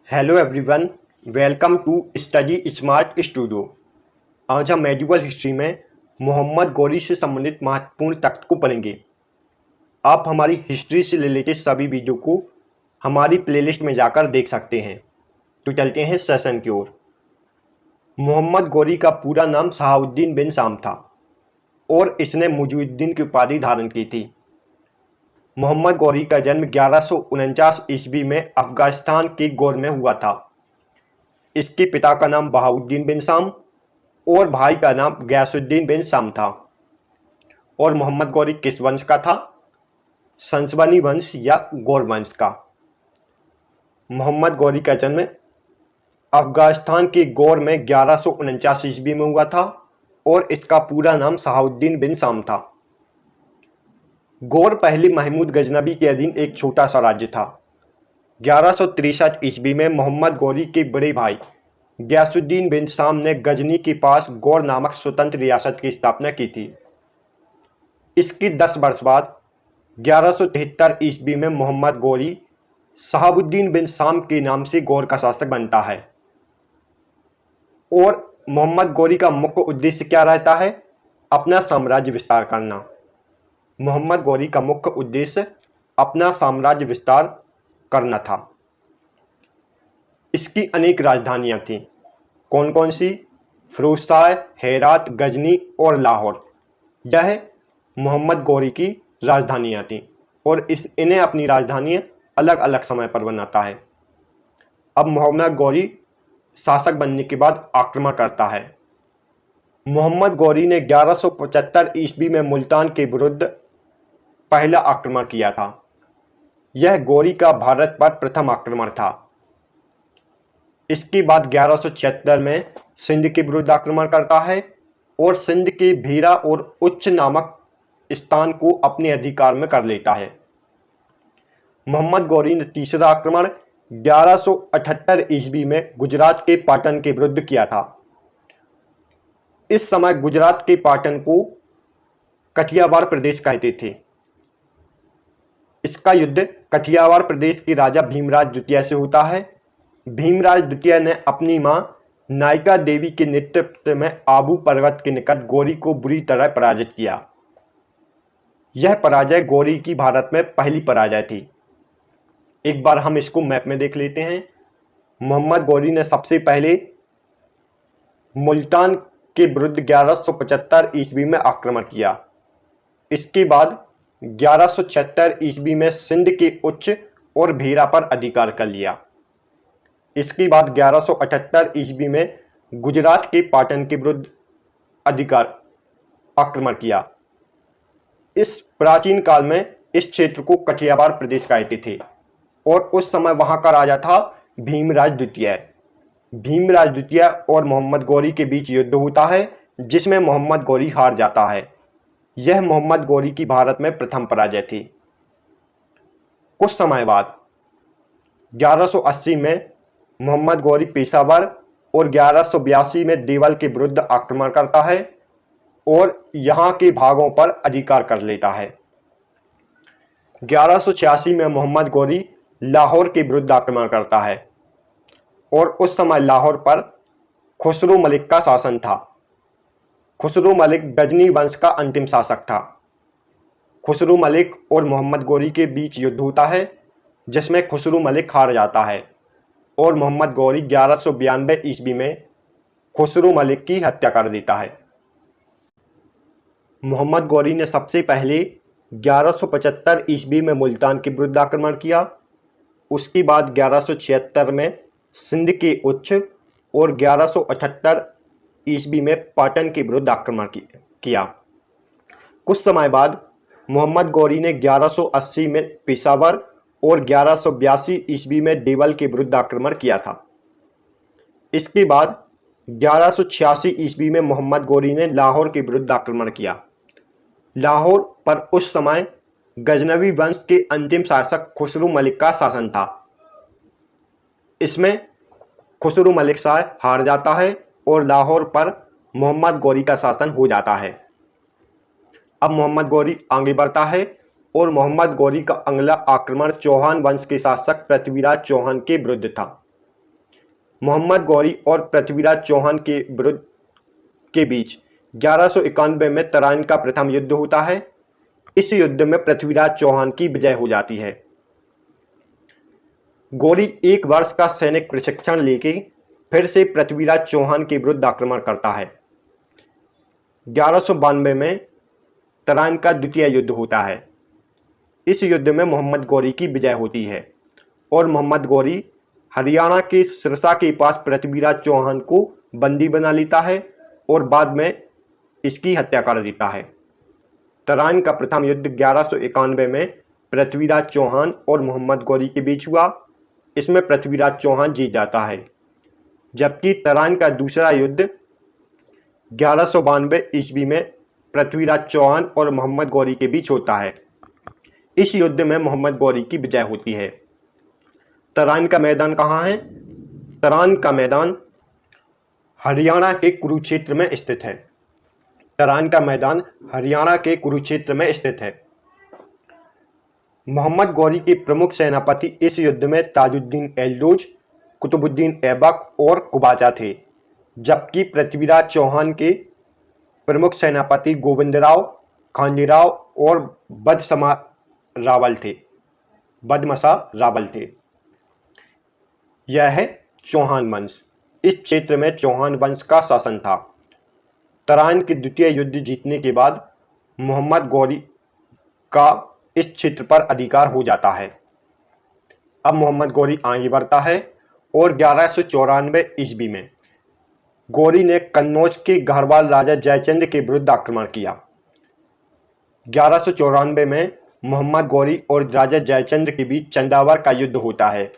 Hello everyone, welcome to study smart studio. आज हम medieval history में मोहम्मद गौरी से संबंधित महत्वपूर्ण तथ्य को पढ़ेंगे। आप हमारी हिस्ट्री से रिलेटेड सभी वीडियो को हमारी प्लेलिस्ट में जाकर देख सकते हैं। तो चलते हैं सेशन की ओर। मोहम्मद गौरी का पूरा नाम शहाबुद्दीन बिन शाम था और इसने मुजुद्दीन की उपाधि धारण की थी। मोहम्मद गौरी का जन्म 1149 ईस्वी में अफगानिस्तान के गौर में हुआ था। इसके पिता का नाम बहाउद्दीन बिन शाम और भाई का नाम गयासुद्दीन बिन शाम था। और मोहम्मद गौरी किस वंश का था? संसबनी वंश या गौर वंश का। मोहम्मद गौरी का जन्म अफगानिस्तान के गौर में 1149 ईस्वी में हुआ था और इसका पूरा नाम शहाबुद्दीन बिन शाम था। गौर पहले महमूद गजनबी के अधीन एक छोटा सा राज्य था। 1163 ईस्वी में मोहम्मद गौरी के बड़े भाई गयासुद्दीन बिन शाम ने गजनी के पास गौर नामक स्वतंत्र रियासत की स्थापना की थी। इसके 10 वर्ष बाद 1173 ईस्वी में मोहम्मद गौरी शहाबुद्दीन बिन शाम के नाम से गौर का शासक बनता है। और मोहम्मद गौरी का मुख्य उद्देश्य क्या रहता है? अपना साम्राज्य विस्तार करना। मोहम्मद गौरी का मुख्य उद्देश्य अपना साम्राज्य विस्तार करना था। इसकी अनेक राजधानियां थीं। कौन कौन सी? फिरोजशाह, हेरात, गजनी और लाहौर। यह मोहम्मद गौरी की राजधानियां थीं और इन्हें अपनी राजधानियां अलग अलग समय पर बनाता है। अब मोहम्मद गौरी शासक बनने के बाद आक्रमण करता है। मोहम्मद गौरी ने 1175 ईस्वी में मुल्तान के विरुद्ध पहला आक्रमण किया था। यह गौरी का भारत पर प्रथम आक्रमण था। इसके बाद 1176 में सिंध के विरुद्ध आक्रमण करता है और सिंध के भीरा और उच्च नामक स्थान को अपने अधिकार में कर लेता है। मोहम्मद गौरी ने तीसरा आक्रमण 1178 ईस्वी में गुजरात के पाटन के विरुद्ध किया था। इस समय गुजरात के पाटन को कठियावाड़ प्रदेश कहते थे। इसका युद्ध कठियावाड़ प्रदेश के राजा भीमराज द्वितीय से होता है। भीमराज द्वितीय ने अपनी मां नायिका देवी के नेतृत्व में आबू पर्वत के निकट गौरी को बुरी तरह पराजित किया। यह पराजय गौरी की भारत में पहली पराजय थी। एक बार हम इसको मैप में देख लेते हैं। मोहम्मद गौरी ने सबसे पहले मुल्तान के विरुद्ध 1175 ईस्वी में आक्रमण किया। इसके बाद 1176 ईस्वी में सिंध के उच्च और भीरा पर अधिकार कर लिया। इसके बाद 1178 ईस्वी में गुजरात के पाटन के विरुद्ध आक्रमण किया। इस प्राचीन काल में इस क्षेत्र को कठियावाड़ प्रदेश कहते थे और उस समय वहां का राजा था भीमराज द्वितीय। भीमराज द्वितीय और मोहम्मद गौरी के बीच युद्ध होता है जिसमें मोहम्मद गौरी हार जाता है। यह मोहम्मद गौरी की भारत में प्रथम पराजय थी। कुछ समय बाद 1180 में मोहम्मद गौरी पेशावर और 1182 में देवल के विरुद्ध आक्रमण करता है और यहां के भागों पर अधिकार कर लेता है। 1186 में मोहम्मद गौरी लाहौर के विरुद्ध आक्रमण करता है और उस समय लाहौर पर खुसरो मलिक का शासन था। खुसरो मलिक गजनी वंश का अंतिम शासक था। खुसरो मलिक और मोहम्मद गौरी के बीच युद्ध होता है जिसमें खुसरो मलिक हार जाता है और मोहम्मद गौरी 1192 ईस्वी में खुसरो मलिक की हत्या कर देता है। मोहम्मद गौरी ने सबसे पहले 1175 ईस्वी में मुल्तान के विरुद्ध आक्रमण किया। उसके बाद 1176 में सिंध के उच्च और 1178 ईस्वी में पाटन के विरुद्ध आक्रमण किया। कुछ समय बाद मोहम्मद गौरी ने 1180 में पेशावर और 1182 ईस्वी में देवल के विरुद्ध आक्रमण किया था। इसके बाद 1186 ईस्वी में मोहम्मद गौरी ने लाहौर के विरुद्ध आक्रमण किया। लाहौर पर उस समय गजनवी वंश के अंतिम शासक खुसरो मलिक का शासन था। इसमें खुसरो मलिक शाह हार जाता है और लाहौर पर मोहम्मद गौरी का शासन हो जाता है। अब मोहम्मद गौरी आगे बढ़ता है और मोहम्मद गौरी का अगला आक्रमण चौहान वंश के शासक पृथ्वीराज चौहान के विरुद्ध था। मोहम्मद गौरी और पृथ्वीराज चौहान के बीच 1191 में तराइन का प्रथम युद्ध होता है। इस युद्ध में पृथ्वीराज चौहान की विजय हो जाती है। गौरी 1 वर्ष का सैनिक प्रशिक्षण लेके फिर से पृथ्वीराज चौहान के विरुद्ध आक्रमण करता है। 1192 में तराइन का द्वितीय युद्ध होता है। इस युद्ध में मोहम्मद गौरी की विजय होती है और मोहम्मद गौरी हरियाणा के सिरसा के पास पृथ्वीराज चौहान को बंदी बना लेता है और बाद में इसकी हत्या कर देता है। तराइन का प्रथम युद्ध 1191 में पृथ्वीराज चौहान और मोहम्मद गौरी के बीच हुआ। इसमें पृथ्वीराज चौहान जीत जाता है, जबकि तराइन का दूसरा युद्ध 1192 ईस्वी में पृथ्वीराज चौहान और मोहम्मद गौरी के बीच होता है। इस युद्ध में मोहम्मद गौरी की विजय होती है। तराइन का मैदान कहाँ है? तराइन का मैदान हरियाणा के कुरुक्षेत्र में स्थित है। तराइन का मैदान हरियाणा के कुरुक्षेत्र में स्थित है। मोहम्मद गौरी के प्रमुख सेनापति इस युद्ध में ताजुद्दीन एल्दोज, कुतुबुद्दीन ऐबक और कुबाचा थे, जबकि पृथ्वीराज चौहान के प्रमुख सेनापति गोविंदराव, खांडीराव और बदमसा रावल थे। यह है चौहान वंश। इस क्षेत्र में चौहान वंश का शासन था। तराइन के द्वितीय युद्ध जीतने के बाद मोहम्मद गौरी का इस क्षेत्र पर अधिकार हो जाता है। अब मोहम्मद गौरी आगे बढ़ता है और 1194 ईस्वी में गौरी ने कन्नौज के गढ़वाल राजा जयचंद के विरुद्ध आक्रमण किया। 1194 में मोहम्मद गौरी और राजा जयचंद के बीच चंदावर का युद्ध होता है।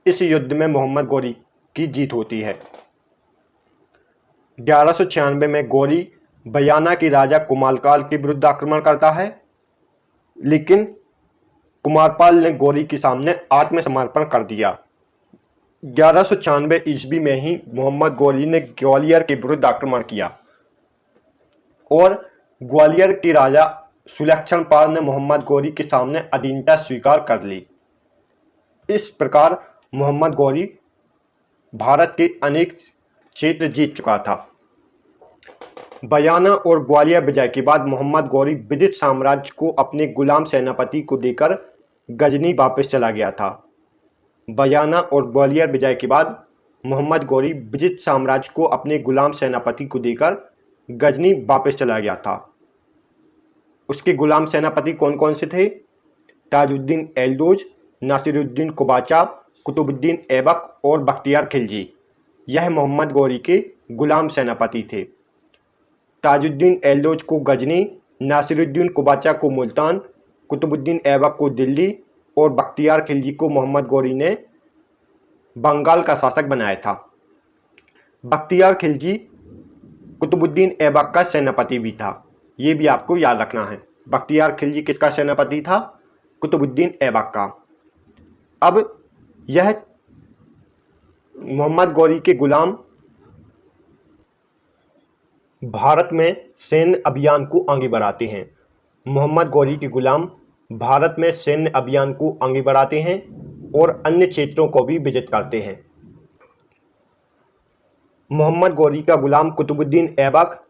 इस युद्ध में मोहम्मद गौरी की जीत होती है। 1196 में गौरी बयाना के राजा कुमारपाल के विरुद्ध आक्रमण करता है, लेकिन कुमारपाल ने गौरी के सामने आत्मसमर्पण कर दिया। 1196 ईस्वी में ही मोहम्मद गौरी ने ग्वालियर के विरुद्ध आक्रमण किया और ग्वालियर के राजा सुलक्षण पाल ने मोहम्मद गौरी के सामने अधीनता स्वीकार कर ली। इस प्रकार मोहम्मद गौरी भारत के अनेक क्षेत्र जीत चुका था। बयाना और ग्वालियर विजय के बाद मोहम्मद गौरी विजित साम्राज्य को अपने गुलाम सेनापति को देकर गजनी वापस चला गया था। बयाना और ग्वालियर विजय के बाद मोहम्मद गौरी विजित साम्राज्य को अपने गुलाम सेनापति को देकर गजनी वापस चला गया था। उसके गुलाम सेनापति कौन कौन से थे? ताजुद्दीन एल्दोज, नासिरुद्दीन कुबाचा, कुतुबुद्दीन ऐबक और बख्तियार खिलजी। यह मोहम्मद गौरी के गुलाम सेनापति थे। ताजुद्दीन एल्दोज को गजनी, नासिरुद्दीन कुबाचा को मुल्तान, कुतुबुद्दीन ऐबक को दिल्ली और बख्तियार खिलजी को मोहम्मद गौरी ने बंगाल का शासक बनाया था। बख्तियार खिलजी कुतुबुद्दीन ऐबक का सेनापति भी था, ये भी आपको याद रखना है। बख्तियार खिलजी किसका सेनापति था? कुतुबुद्दीन ऐबक का। अब यह मोहम्मद गौरी के गुलाम भारत में सैन्य अभियान को आगे बढ़ाते हैं। मोहम्मद गौरी के गुलाम भारत में सैन्य अभियान को आगे बढ़ाते हैं और अन्य क्षेत्रों को भी विजित करते हैं। मोहम्मद गौरी का गुलाम कुतुबुद्दीन ऐबक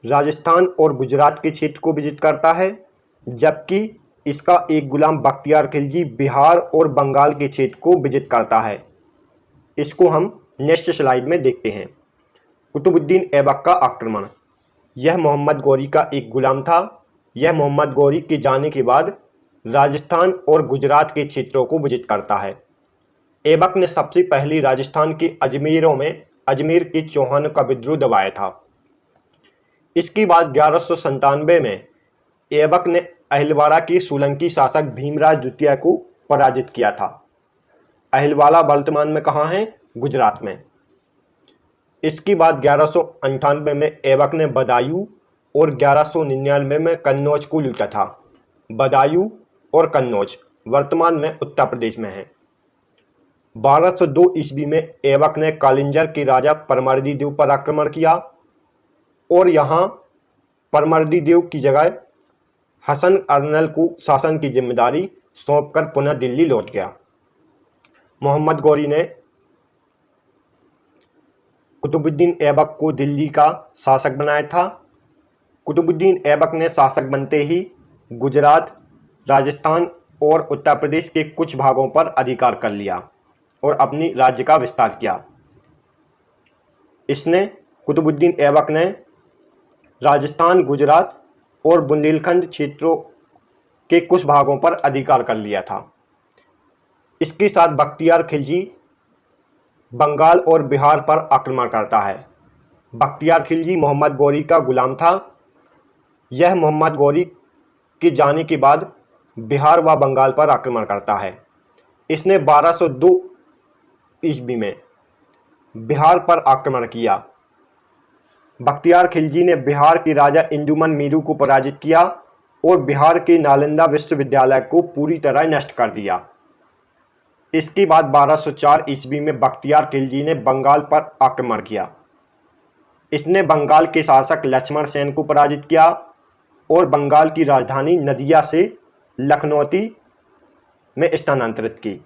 राजस्थान और गुजरात के क्षेत्र को विजित करता है, जबकि इसका एक गुलाम बख्तियार खिलजी बिहार और बंगाल के क्षेत्र को विजित करता है। इसको हम नेक्स्ट स्लाइड में देखते हैं। कुतुबुद्दीन ऐबक का आक्रमण। यह मोहम्मद गौरी का एक गुलाम था। यह मोहम्मद गौरी के जाने के बाद राजस्थान और गुजरात के क्षेत्रों को विजित करता है। ऐबक ने सबसे पहले राजस्थान के अजमेर के चौहानों का विद्रोह दबाया था। इसके बाद 1197 में ऐबक ने अहिलवाड़ा के सोलंकी शासक भीमराज द्वितीय को पराजित किया था। अहिलवाड़ा वर्तमान में कहाँ है? गुजरात में। इसके बाद 1198 में ऐबक ने बदायूं और 1199 में कन्नौज को लूटा था। बदायूं और कन्नौज वर्तमान में उत्तर प्रदेश में है। 1202 ईस्वी में ऐबक ने कालिंजर के राजा परमर्दी देव पर आक्रमण किया और यहाँ परमर्दी देव की जगह हसन अर्नल को शासन की जिम्मेदारी सौंपकर पुनः दिल्ली लौट गया। मोहम्मद गौरी ने कुतुबुद्दीन ऐबक को दिल्ली का शासक बनाया था। कुतुबुद्दीन ऐबक ने शासक बनते ही गुजरात, राजस्थान और उत्तर प्रदेश के कुछ भागों पर अधिकार कर लिया और अपनी राज्य का विस्तार किया। इसने कुतुबुद्दीन ऐबक ने राजस्थान, गुजरात और बुंदेलखंड क्षेत्रों के कुछ भागों पर अधिकार कर लिया था। इसके साथ बख्तियार खिलजी बंगाल और बिहार पर आक्रमण करता है। बख्तियार खिलजी मोहम्मद गौरी का गुलाम था। यह मोहम्मद गौरी के जाने के बाद बिहार व बंगाल पर आक्रमण करता है। इसने 1202 ईस्वी में बिहार पर आक्रमण किया। बख्तियार खिलजी ने बिहार के राजा इंजुमन मीरू को पराजित किया और बिहार के नालंदा विश्वविद्यालय को पूरी तरह नष्ट कर दिया। इसके बाद 1204 ईस्वी में बख्तियार खिलजी ने बंगाल पर आक्रमण किया। इसने बंगाल के शासक लक्ष्मण सेन को पराजित किया और बंगाल की राजधानी नदिया से लखनौती में स्थानांतरित की।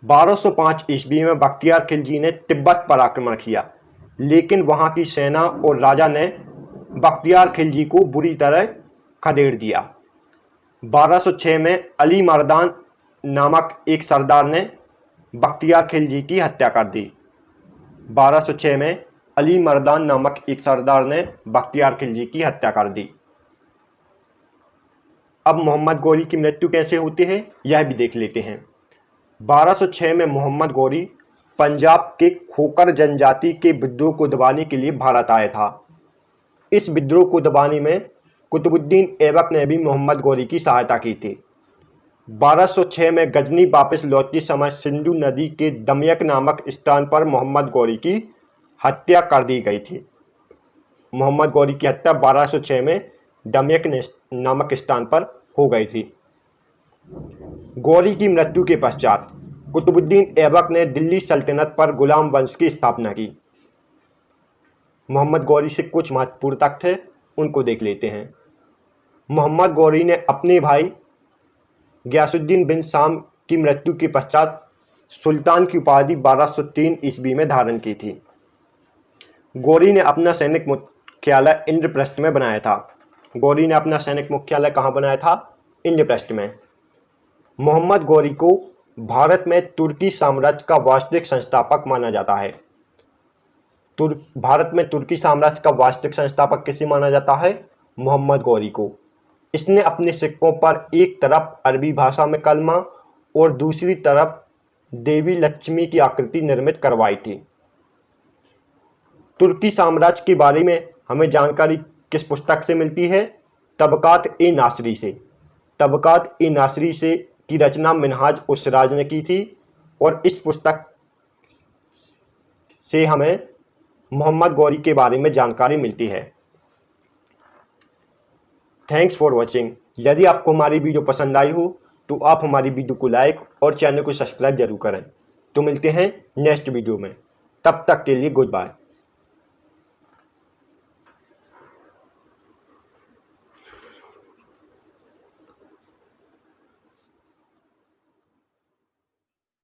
1205 ईस्वी में बख्तियार खिलजी ने तिब्बत पर आक्रमण किया, लेकिन वहां की सेना और राजा ने बख्तियार खिलजी को बुरी तरह खदेड़ दिया। 1206 में अली मर्दान नामक एक सरदार ने बख्तियार खिलजी की हत्या कर दी। 1206 में अली मर्दान नामक एक सरदार ने बख्तियार खिलजी की हत्या कर दी। अब मोहम्मद गौरी की मृत्यु कैसे होती है यह भी देख लेते हैं। 1206 में मोहम्मद गौरी पंजाब के खोकर जनजाति के विद्रोह को दबाने के लिए भारत आया था। इस विद्रोह को दबाने में कुतुबुद्दीन ऐबक ने भी मोहम्मद गौरी की सहायता की थी। 1206 में गजनी वापस लौटते समय सिंधु नदी के दमयक नामक स्थान पर मोहम्मद गौरी की हत्या कर दी गई थी। मोहम्मद गौरी की हत्या 1206 में दमयक नामक स्थान पर हो गई थी। गौरी की मृत्यु के पश्चात कुतुबुद्दीन ऐबक ने दिल्ली सल्तनत पर गुलाम वंश की स्थापना की। मोहम्मद गौरी से कुछ महत्वपूर्ण तथ्य उनको देख लेते हैं। मोहम्मद गौरी ने अपने भाई गयासुद्दीन बिन शाम की मृत्यु के पश्चात सुल्तान की उपाधि 1203 ईस्वी में धारण की थी। गौरी ने अपना सैनिक मुख्यालय इंद्रप्रस्थ में बनाया था। गौरी ने अपना सैनिक मुख्यालय कहाँ बनाया था? इंद्रप्रस्थ में। मोहम्मद गौरी को भारत में तुर्की साम्राज्य का वास्तविक संस्थापक माना जाता है। भारत में तुर्की साम्राज्य का वास्तविक संस्थापक किसे माना जाता है? मोहम्मद गौरी को। इसने अपने सिक्कों पर एक तरफ अरबी भाषा में कलमा और दूसरी तरफ देवी लक्ष्मी की आकृति निर्मित करवाई थी। तुर्की साम्राज्य के बारे में हमें जानकारी किस पुस्तक से मिलती है? तबकात-ए-नासरी से। तबकात-ए-नासरी से की रचना मिनहाज उस सिराज ने की थी और इस पुस्तक से हमें मोहम्मद गौरी के बारे में जानकारी मिलती है। Thanks for watching. यदि आपको हमारी वीडियो पसंद आई हो तो आप हमारी वीडियो को लाइक और चैनल को सब्सक्राइब जरूर करें। तो मिलते हैं नेक्स्ट वीडियो में। तब तक के लिए गुड बाय।